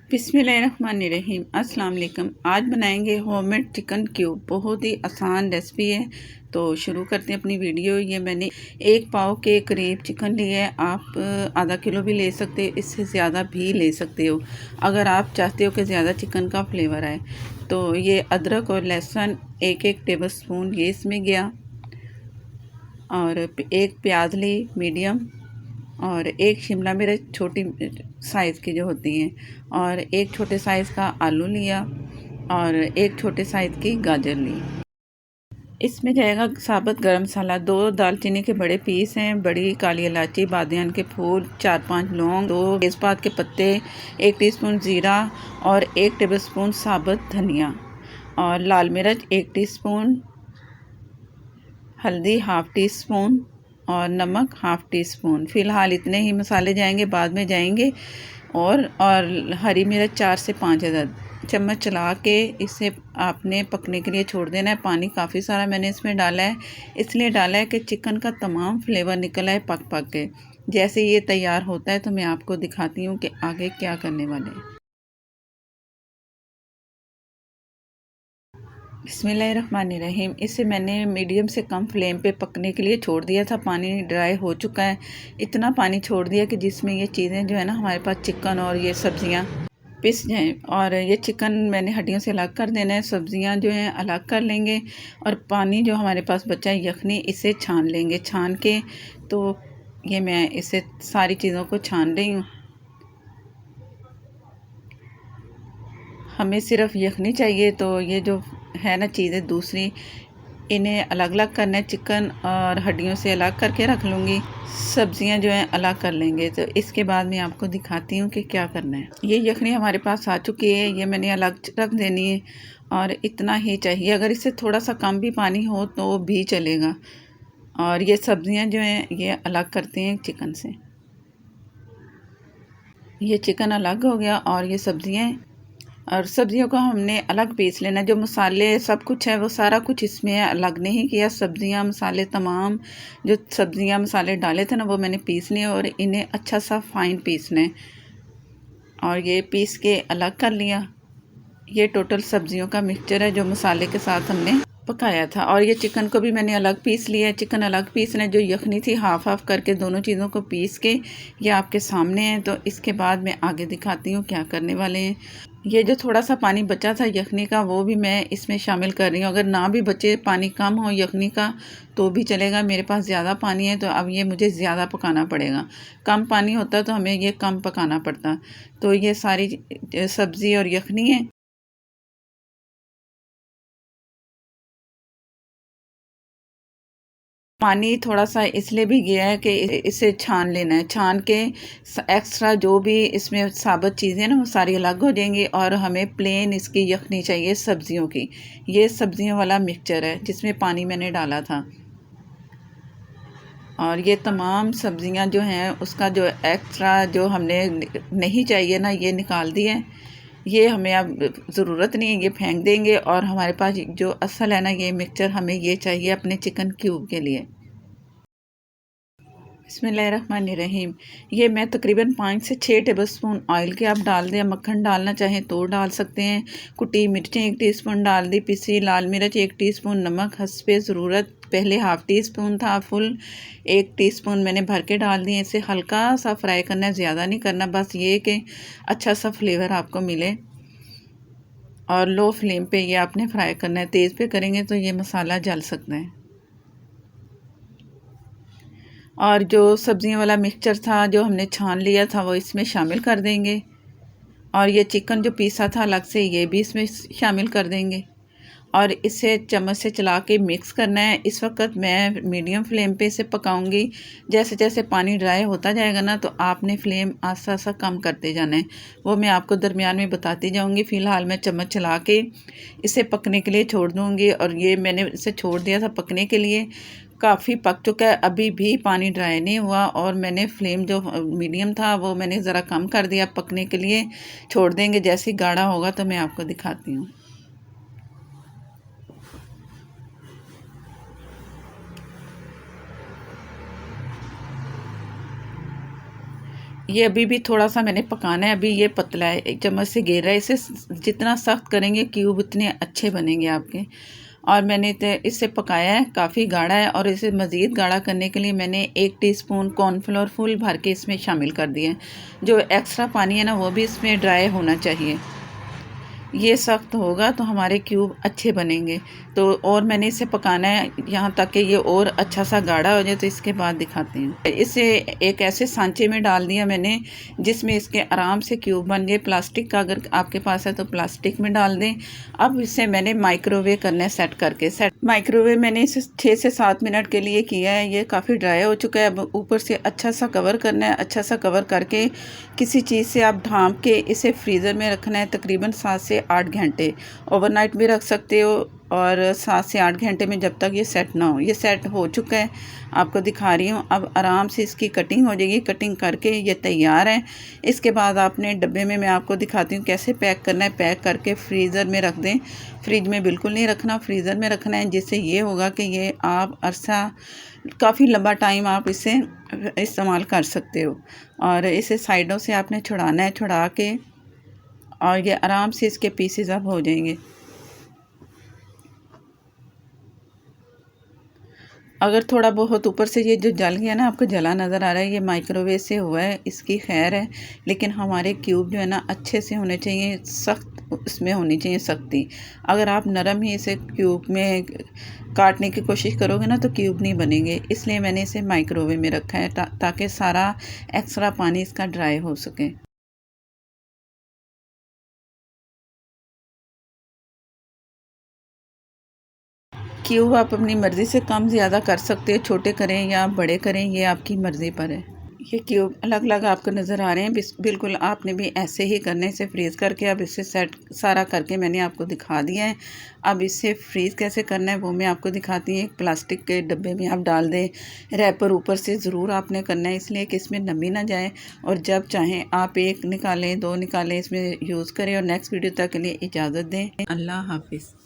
बिस्मिल्लाहिर्रहमानिर्रहीम। अस्सलाम वालेकुम। आज बनाएंगे होममेड चिकन क्यूब। बहुत ही आसान रेसिपी है। तो शुरू करते हैं अपनी वीडियो। ये मैंने 1 पाव के करीब चिकन लिया है। आप आधा किलो भी ले सकते हो, इससे ज़्यादा भी ले सकते हो अगर आप चाहते हो कि ज़्यादा चिकन का फ्लेवर आए। तो ये अदरक और लहसुन 1-1 टेबल स्पून ये इसमें गया, और एक प्याज ली मीडियम, और एक शिमला मिर्च छोटी साइज़ की जो होती हैं, और एक छोटे साइज़ का आलू लिया, और एक छोटे साइज़ की गाजर ली। इसमें जाएगा साबुत गरम मसाला, 2 दालचीनी के बड़े पीस हैं, बड़ी काली इलायची, बादियान के फूल, 4-5 लौंग, 2 तेज़पात के पत्ते, 1 टीस्पून ज़ीरा और 1 टेबलस्पून साबुत धनिया, और लाल मिर्च 1 टीस्पून, हल्दी हाफ़ टी स्पून और नमक हाफ़ टी स्पून। फ़िलहाल इतने ही मसाले जाएंगे, बाद में जाएंगे। और हरी मिर्च 4 से 5 अदद। चम्मच चला के इसे आपने पकने के लिए छोड़ देना है। पानी काफ़ी सारा मैंने इसमें डाला है, इसलिए डाला है कि चिकन का तमाम फ्लेवर निकल आए पक पक के। जैसे ये तैयार होता है तो मैं आपको दिखाती हूँ कि आगे क्या करने वाले हैं। बिस्मिल्लाहिर्रहमानिर्रहीम। इसे मैंने मीडियम से कम फ्लेम पे पकने के लिए छोड़ दिया था। पानी ड्राई हो चुका है। इतना पानी छोड़ दिया कि जिसमें ये चीज़ें जो है ना, हमारे पास चिकन और ये सब्ज़ियाँ पिस जाएँ। और ये चिकन मैंने हड्डियों से अलग कर देना है, सब्ज़ियाँ जो हैं अलग कर लेंगे, और पानी जो हमारे पास बचा है यखनी, इसे छान लेंगे। छान के तो ये मैं इसे सारी चीज़ों को छान रही हूँ। हमें सिर्फ यखनी चाहिए, तो ये जो है ना चीज़ें दूसरी, इन्हें अलग अलग करना है। चिकन और हड्डियों से अलग करके रख लूँगी, सब्जियां जो हैं अलग कर लेंगे। तो इसके बाद मैं आपको दिखाती हूँ कि क्या करना है। ये यखनी हमारे पास आ चुकी है, ये मैंने अलग रख देनी है, और इतना ही चाहिए। अगर इससे थोड़ा सा कम भी पानी हो तो भी चलेगा। और ये सब्जियां जो हैं ये अलग करते हैं चिकन से। ये चिकन अलग हो गया, और ये सब्जियां, और सब्जियों को हमने अलग पीस लेना। जो मसाले सब कुछ है वो सारा कुछ इसमें अलग नहीं किया। सब्जियां मसाले तमाम, जो सब्जियां मसाले डाले थे ना, वो मैंने पीस लिए, और इन्हें अच्छा सा फाइन पीसना है। और ये पीस के अलग कर लिया। ये टोटल सब्जियों का मिक्सचर है जो मसाले के साथ हमने पकाया था। और ये चिकन को भी मैंने अलग पीस लिया है। चिकन अलग पीसना है। जो यखनी थी हाफ हाफ करके दोनों चीज़ों को पीस के ये आपके सामने है। तो इसके बाद मैं आगे दिखाती हूँ क्या करने वाले हैं। ये जो थोड़ा सा पानी बचा था यखनी का, वो भी मैं इसमें शामिल कर रही हूँ। अगर ना भी बचे, पानी कम हो यखनी का, तो भी चलेगा। मेरे पास ज़्यादा पानी है तो अब ये मुझे ज़्यादा पकाना पड़ेगा। कम पानी होता तो हमें ये कम पकाना पड़ता। तो ये सारी सब्ज़ी और यखनी है। पानी थोड़ा सा इसलिए भी गया है कि इसे छान लेना है। छान के एक्स्ट्रा जो भी इसमें साबुत चीज़ें ना, वो सारी अलग हो जाएंगी, और हमें प्लेन इसकी यखनी चाहिए सब्जियों की। ये सब्जियों वाला मिक्सचर है जिसमें पानी मैंने डाला था। और ये तमाम सब्जियां जो हैं उसका जो एक्स्ट्रा जो हमने नहीं चाहिए ना, ये निकाल दिए। ये हमें अब ज़रूरत नहीं है, ये फेंक देंगे। और हमारे पास जो असल है ना, ये मिक्सचर हमें ये चाहिए अपने चिकन क्यूब के लिए। बिस्मिल्लाहिर्रहमानिर्रहीम। ये मैं तकरीबन 5 से 6 टेबलस्पून ऑयल के आप डाल दें। मक्खन डालना चाहें तो डाल सकते हैं। कुटी मिर्चें 1 टीस्पून डाल दी, पिसी लाल मिर्च 1 टीस्पून, नमक हस्बे ज़रूरत, पहले हाफ़ टी स्पून था, फुल 1 टीस्पून मैंने भर के डाल दिए। इसे हल्का सा फ्राई करना है, ज़्यादा नहीं करना, बस ये कि अच्छा सा फ्लेवर आपको मिले। और लो फ्लेम पे ये आपने फ्राई करना है। तेज़ पे करेंगे तो ये मसाला जल सकता है। और जो सब्जियों वाला मिक्सचर था जो हमने छान लिया था, वो इसमें शामिल कर देंगे। और ये चिकन जो पीसा था अलग से, ये भी इसमें शामिल कर देंगे, और इसे चम्मच से चला के मिक्स करना है। इस वक्त मैं मीडियम फ्लेम पे इसे पकाऊंगी। जैसे जैसे पानी ड्राई होता जाएगा ना, तो आपने फ्लेम आस्ता आस्ता कम करते जाना है। वो मैं आपको दरमियान में बताती जाऊंगी। फ़िलहाल मैं चम्मच चला के इसे पकने के लिए छोड़ दूंगी। और ये मैंने इसे छोड़ दिया था पकने के लिए, काफ़ी पक चुका है, अभी भी पानी ड्राई नहीं हुआ। और मैंने फ्लेम जो मीडियम था वो मैंने ज़रा कम कर दिया। पकने के लिए छोड़ देंगे, जैसे ही गाढ़ा होगा तो मैं आपको दिखाती हूँ। ये अभी भी थोड़ा सा मैंने पकाना है, अभी ये पतला है, एक चम्मच से गिर रहा है। इसे जितना सख्त करेंगे क्यूब उतने अच्छे बनेंगे आपके। और मैंने इसे पकाया है, काफ़ी गाढ़ा है। और इसे मज़ीद गाढ़ा करने के लिए मैंने 1 टीस्पून कॉर्नफ्लोर फुल भर के इसमें शामिल कर दिया है। जो एक्स्ट्रा पानी है ना वो भी इसमें ड्राई होना चाहिए। ये सख्त होगा तो हमारे क्यूब अच्छे बनेंगे। तो और मैंने इसे पकाना है यहाँ तक कि ये और अच्छा सा गाढ़ा हो जाए। तो इसके बाद दिखाती हूँ। इसे एक ऐसे सांचे में डाल दिया मैंने जिसमें इसके आराम से क्यूब बन गए। प्लास्टिक का अगर आपके पास है तो प्लास्टिक में डाल दें। अब इसे मैंने माइक्रोवेव करना है सेट करके। माइक्रोवेव मैंने इसे 6 से 7 मिनट के लिए किया है। ये काफ़ी ड्राई हो चुका है। अब ऊपर से अच्छा सा कवर करना है। अच्छा सा कवर करके किसी चीज़ से आप ढाँप के इसे फ्रीज़र में रखना है तकरीबन 7 से 8 घंटे। ओवरनाइट भी रख सकते हो और 7 से 8 घंटे में, जब तक ये सेट ना हो। ये सेट हो चुका है, आपको दिखा रही हूँ। अब आराम से इसकी कटिंग हो जाएगी। कटिंग करके ये तैयार है। इसके बाद आपने डब्बे में, मैं आपको दिखाती हूँ कैसे पैक करना है। पैक करके फ्रीज़र में रख दें। फ्रिज में बिल्कुल नहीं रखना, फ्रीज़र में रखना है, जिससे ये होगा कि ये आप अरसा काफ़ी लंबा टाइम आप इसे इस्तेमाल कर सकते हो। और इसे साइडों से आपने छुड़ाना है, छुड़ा के और ये आराम से इसके पीसेस अब हो जाएंगे। अगर थोड़ा बहुत ऊपर से ये जो जल गया ना, आपको जला नज़र आ रहा है, ये माइक्रोवेव से हुआ है, इसकी खैर है। लेकिन हमारे क्यूब जो है ना अच्छे से होने चाहिए, सख्त इसमें होनी चाहिए सख्ती। अगर आप नरम ही इसे क्यूब में काटने की कोशिश करोगे ना तो क्यूब नहीं बनेंगे। इसलिए मैंने इसे माइक्रोवेव में रखा है ताकि सारा एक्स्ट्रा पानी इसका ड्राई हो सके। क्यूब आप अपनी मर्ज़ी से कम ज़्यादा कर सकते हो, छोटे करें या बड़े करें, ये आपकी मर्ज़ी पर है। ये क्यूब अलग अलग आपको नज़र आ रहे हैं। बिल्कुल आपने भी ऐसे ही करने से फ्रीज़ करके अब इसे सेट सारा करके मैंने आपको दिखा दिया है। अब इसे फ्रीज़ कैसे करना है वो मैं आपको दिखाती हूँ। एक प्लास्टिक के डब्बे में आप डाल दें, रैपर ऊपर से ज़रूर आपने करना है, इसलिए कि इसमें नमी ना जाए। और जब चाहें आप 1 निकालें, 2 निकालें, इसमें यूज़ करें। और नेक्स्ट वीडियो तक के लिए इजाज़त दें। अल्लाह हाफिज़।